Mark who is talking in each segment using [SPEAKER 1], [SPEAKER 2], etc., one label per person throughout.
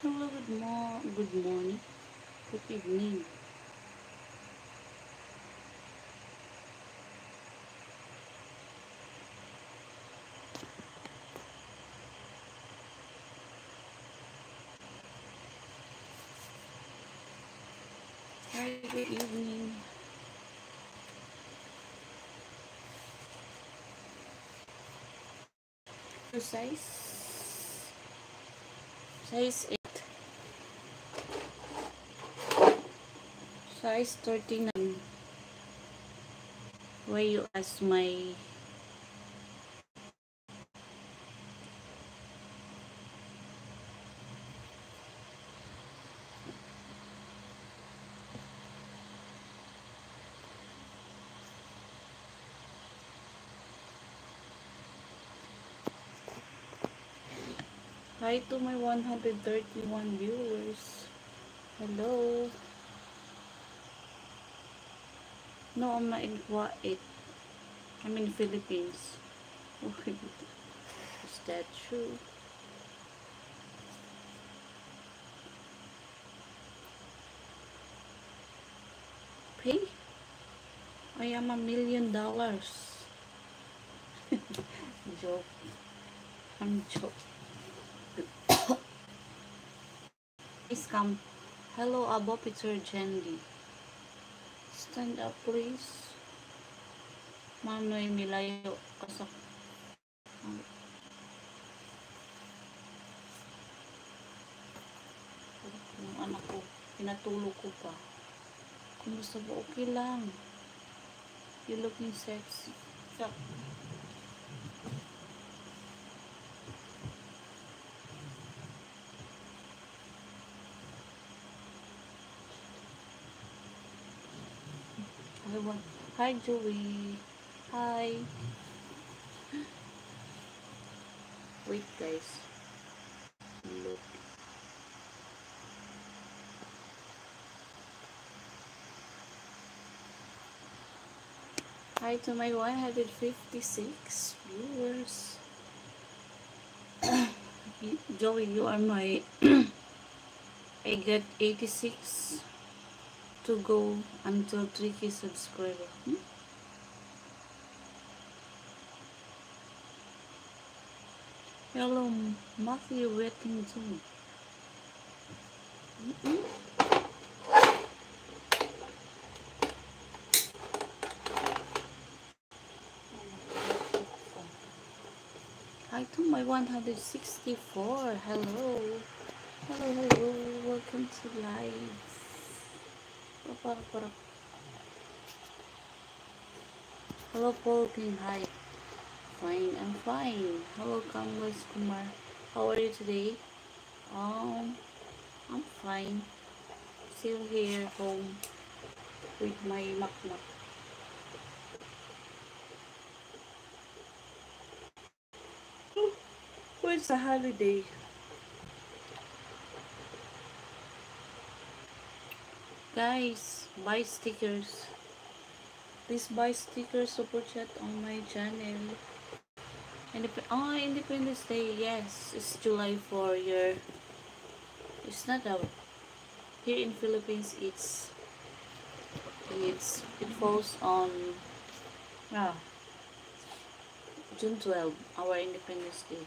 [SPEAKER 1] Hello, good morning, good evening. Hi, good evening. Your size 8, size 39. Why you ask my hi to my 131 viewers. Hello. No, I'm not in Kuwait. I'm in Philippines. Okay, is that true? Pay? I am $1 million. Joke. I'm joke. Please come. Hello, Abo Peter Jendi. Stand up, please. Manoy Milayo. Kasak. Yung anak ko. Pinatulog ko pa. Kumusta ba? Okay lang. You looking sexy. Sak. Hi, Joey. Hi. Wait, guys. Look. Hi to my 156 viewers. Joey, you are my... I get 86 to go until 3K subscriber. Hello, Matthew Whittington. Hi to my 164. Hello. Hello. Welcome to live. Hello, Paul King. Hi. Fine, I'm fine. Hello, Kamwas Kumar. How are you today? I'm fine. Still here home with my makmak. Where's the holiday? Guys, buy stickers. Please buy stickers, super chat on my channel. Independence Day, yes, it's July 4 year. It's not a here in Philippines. It falls on ah, June 12, our Independence Day.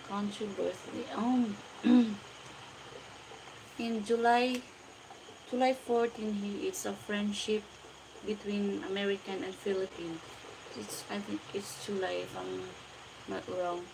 [SPEAKER 1] Country birthday. In July 14, it's a friendship between American and Philippine. I think it's July if I'm not wrong.